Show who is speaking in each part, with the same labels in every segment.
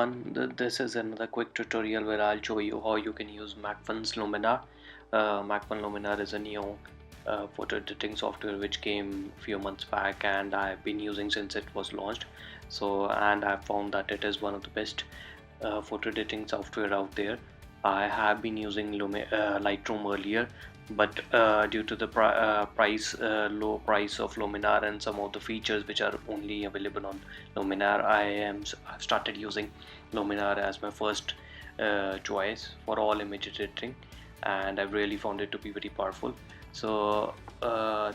Speaker 1: everyone, this is another quick tutorial where I'll show you how you can use Macphun's Luminar. Macphun Luminar is a new photo editing software which came a few months back, and I've been using since it was launched. And I found that it is one of the best photo editing software out there. I have been using Lightroom earlier, but due to the low price of Luminar and some of the features which are only available on Luminar, I've started using Luminar as my first choice for all image editing, and I've really found it to be very powerful.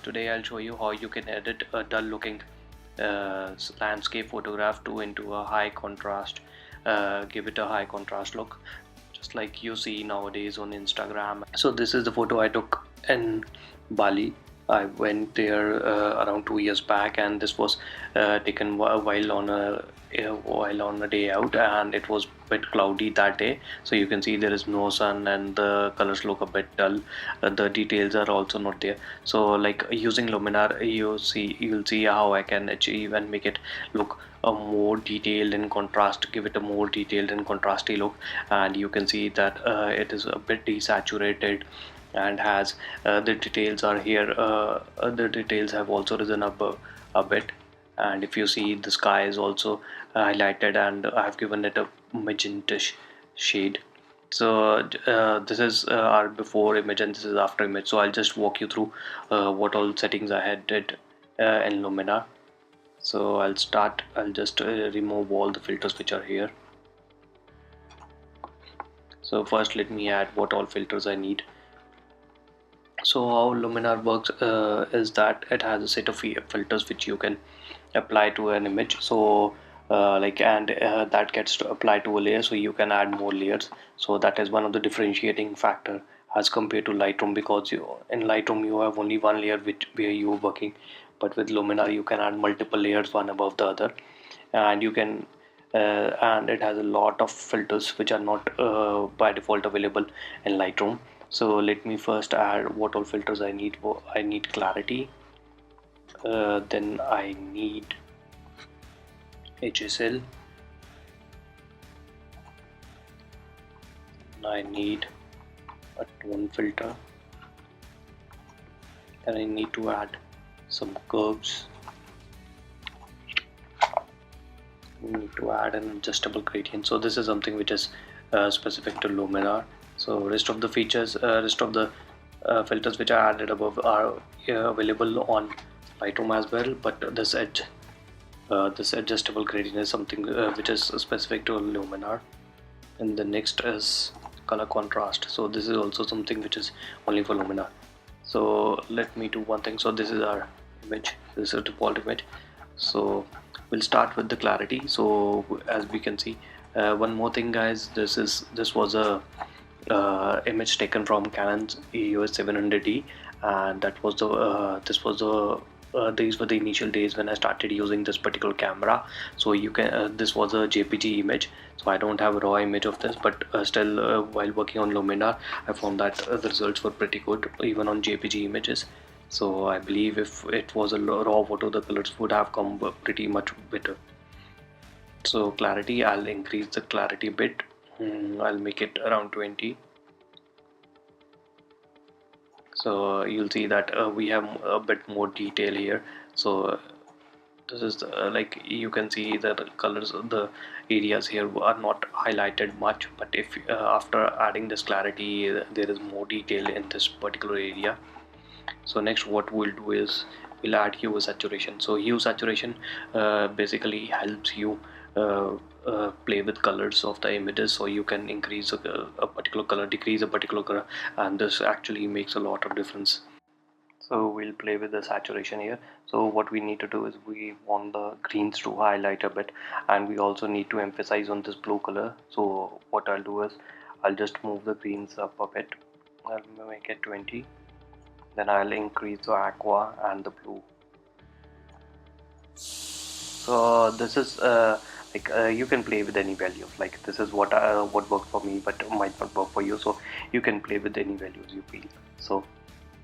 Speaker 1: Today I'll show you how you can edit a dull looking landscape photograph into a high contrast, give it a high contrast look, just like you see nowadays on Instagram. So this is the photo I took in Bali. I went there around 2 years back, and this was taken while on a day out, and it was a bit cloudy that day, so you can see there is no sun and the colors look a bit dull. The details are also not there. So like using Luminar, you'll see how I can achieve and make it look a more detailed and contrast, give it a more detailed and contrasty look. And you can see that it is a bit desaturated and has the details are here, the details have also risen up a bit. And if you see, the sky is also highlighted, and I have given it a magenta shade. So this is our before image and this is after image. So I'll just walk you through what all settings I had did in Luminar. So I'll just remove all the filters which are here. So first let me add what all filters I need. So how Luminar works is that it has a set of filters which you can apply to an image. So that gets to apply to a layer, so you can add more layers. So that is one of the differentiating factor as compared to Lightroom, because in Lightroom you have only one layer where you are working, but with Luminar you can add multiple layers one above the other, and you can and it has a lot of filters which are not by default available in Lightroom. So let me first add what all filters I need. I need clarity, then I need HSL, I need a tone filter, and I need to add some curves. We need to add an adjustable gradient. So this is something which is specific to Luminar. So rest of the features, rest of the filters which are added above are available on Lightroom as well, but this adjustable gradient is something which is specific to Luminar. And the next is color contrast. So this is also something which is only for Luminar. So let me do one thing. So this is our image, this is a default image. So we'll start with the clarity. So as we can see, one more thing guys, this was a image taken from Canon's EOS 700D, and that was the these were the initial days when I started using this particular camera. So you can this was a JPG image, so I don't have a raw image of this, but still while working on Luminar I found that the results were pretty good even on JPG images. So I believe if it was a raw photo, the colors would have come pretty much better. So clarity, I'll increase the clarity a bit. I'll make it around 20. So you'll see that we have a bit more detail here. So this is like you can see that the colors of the areas here are not highlighted much, but if after adding this clarity, there is more detail in this particular area. So next what we'll do is we'll add hue saturation. So hue saturation basically helps you play with colors of the images, so you can increase a particular color, decrease a particular color, and this actually makes a lot of difference. So we'll play with the saturation here. So what we need to do is we want the greens to highlight a bit, and we also need to emphasize on this blue color. So what I'll do is I'll just move the greens up a bit. I'll make it 20, then I'll increase the aqua and the blue. So this is you can play with any values. Like this is what worked for me, but might not work for you. So you can play with any values you feel. So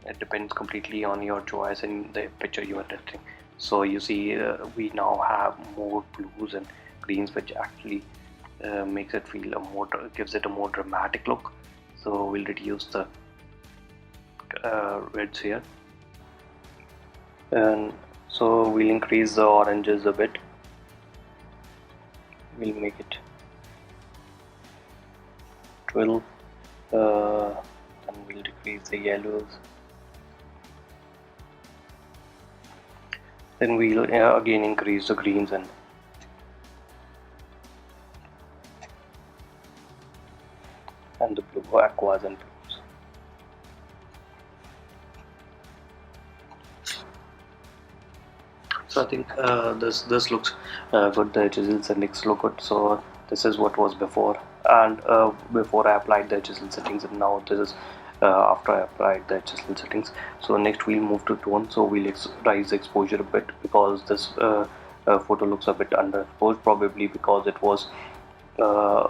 Speaker 1: it depends completely on your choice and the picture you are editing. So you see we now have more blues and greens which actually makes it feel gives it a more dramatic look. So we'll reduce the reds here, and so we'll increase the oranges a bit. We'll make it 12, and we'll decrease the yellows. Then we'll again increase the greens and the blue aquas and blues. So I think this looks good. The chisel settings look good. So this is what was before, and before I applied the chisel settings, and now this is after I applied the chisel settings. So next we'll move to tone. So we'll raise the exposure a bit, because this photo looks a bit underexposed, probably because it was a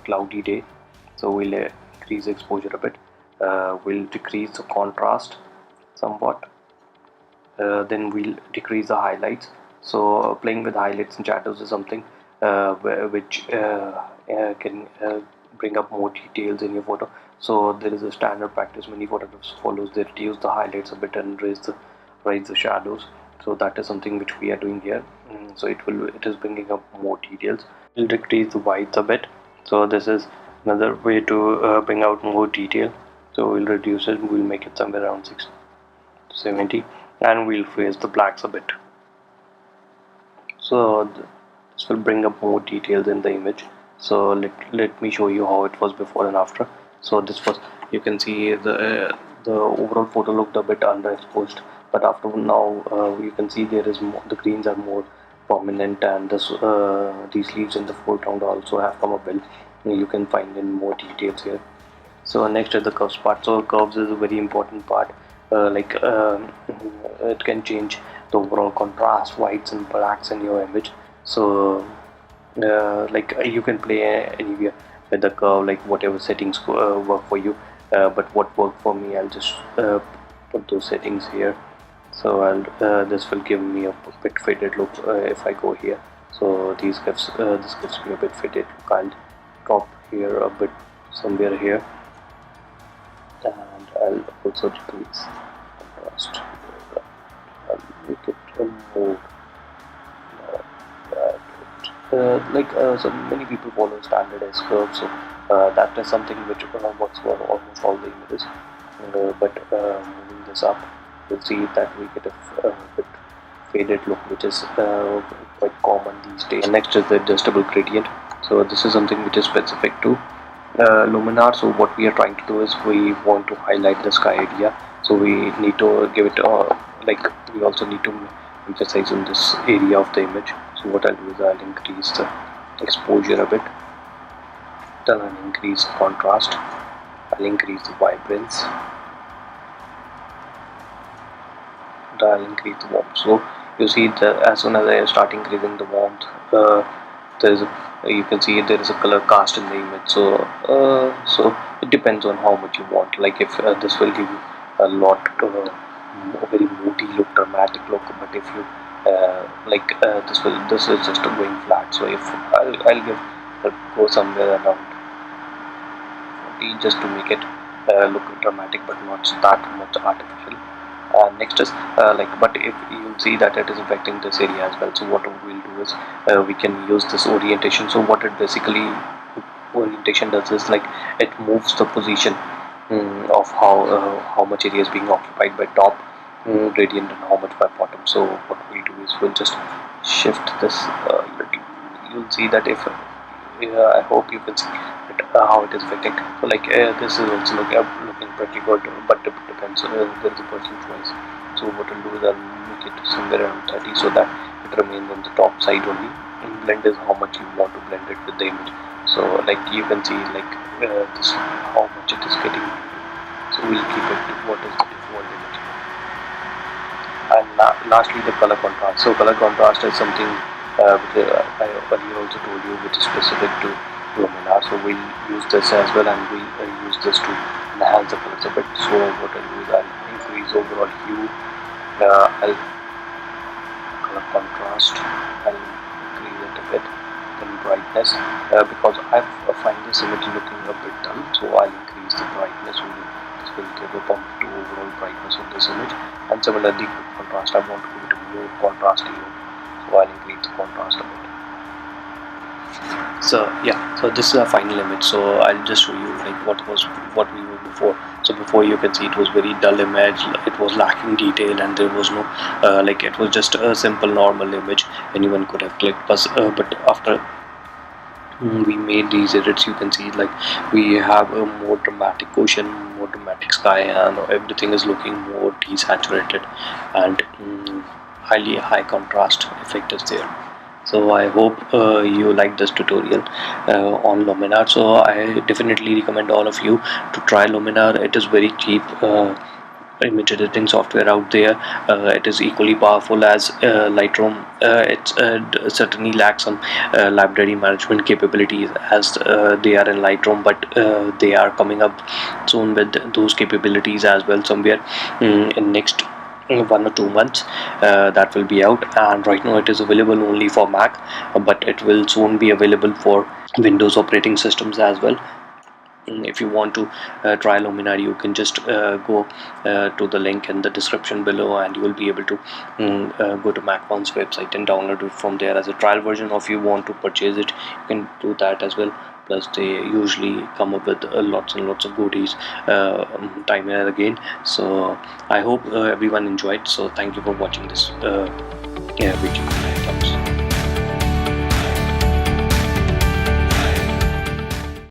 Speaker 1: cloudy day. So we'll increase the exposure a bit. We'll decrease the contrast somewhat. Then we'll decrease the highlights. So playing with highlights and shadows is something which can bring up more details in your photo. So there is a standard practice many photographers follows. They reduce the highlights a bit and raise the shadows. So that is something which we are doing here. So it is bringing up more details. We'll decrease the whites a bit. So this is another way to bring out more detail. So we'll reduce it. We'll make it somewhere around 6 to 70, and we'll face the blacks a bit. So this will bring up more details in the image. So let me show you how it was before and after. So this was, you can see the overall photo looked a bit underexposed, but after now you can see there is more, the greens are more prominent, and these leaves in the foreground also have come up well. You can find in more details here. So next is the curves part. So curves is a very important part. It can change the overall contrast, whites and blacks in your image. So you can play anywhere with the curve, like whatever settings work for you. But what worked for me, I'll just put those settings here. So this will give me a bit faded look if I go here. So this gives me a bit faded look. I'll drop here a bit somewhere here, and I'll also decrease contrast. I'll make it more so many people follow standardized curves. So that is something which works for almost all the images. But moving this up, you'll see that we get a bit faded look, which is quite common these days. And next is the adjustable gradient. So this is something which is specific to Luminar. So what we are trying to do is we want to highlight the sky area. So we need to give it we also need to emphasize on this area of the image. So what I'll do is I'll increase the exposure a bit, then I'll increase the contrast, I'll increase the vibrance, and I'll increase the warmth. So you see that as soon as I start increasing the warmth, you can see there is a color cast in the image. So it depends on how much you want. Like if this will give you a lot a very moody look, dramatic look, but if you this is just going flat. So if I'll go somewhere around 40 just to make it look dramatic but not that much artificial. Next is but if you see that it is affecting this area as well. So what we'll do is we can use this orientation. So what it basically orientation does is it moves the position of how much area is being occupied by top gradient and how much by bottom. So what we'll do is we'll just shift this little. You'll see that if I hope you can see how it is affecting. So this is also looking pretty good, but it depends. There is a personal choice. So what I'll do is I'll make it somewhere around 30 so that it remains on the top side only. And blend is how much you want to blend it with the image. So you can see this how much it is getting. So we'll keep it to what is the default image. And lastly, the color contrast. So color contrast is something which I earlier also told you, which is specific to Luminar. So we'll use this as well, and we'll use this to enhance the colors a bit. So what I'll do is I'll increase overall hue. I'll color contrast. I'll increase it a bit. in brightness, because I find this image looking a bit dull, so I'll increase the brightness. This will give a bump to overall brightness of this image. And similarly contrast, I want to give it a more contrasty look, so I'll increase the contrast a bit. So yeah, so this is a final image. So I'll just show you like what we were before. So before, you can see it was very dull image, it was lacking detail, and there was no like it was just a simple normal image anyone could have clicked. But after we made these edits, you can see like we have a more dramatic ocean, more dramatic sky, and everything is looking more desaturated, and highly high contrast effect is there. So I hope you like this tutorial on Luminar. So I definitely recommend all of you to try Luminar. It is very cheap image editing software out there. It is equally powerful as Lightroom. It certainly lacks some library management capabilities as they are in Lightroom, but they are coming up soon with those capabilities as well, somewhere in next 1 or 2 months. That will be out, and right now it is available only for Mac, but it will soon be available for Windows operating systems as well. If you want to try Luminar, you can just go to the link in the description below, and you will be able to go to Macphun's website and download it from there as a trial version. Or if you want to purchase it, you can do that as well. Plus they usually come up with lots and lots of goodies time and again. So I hope everyone enjoyed. So thank you for watching this video.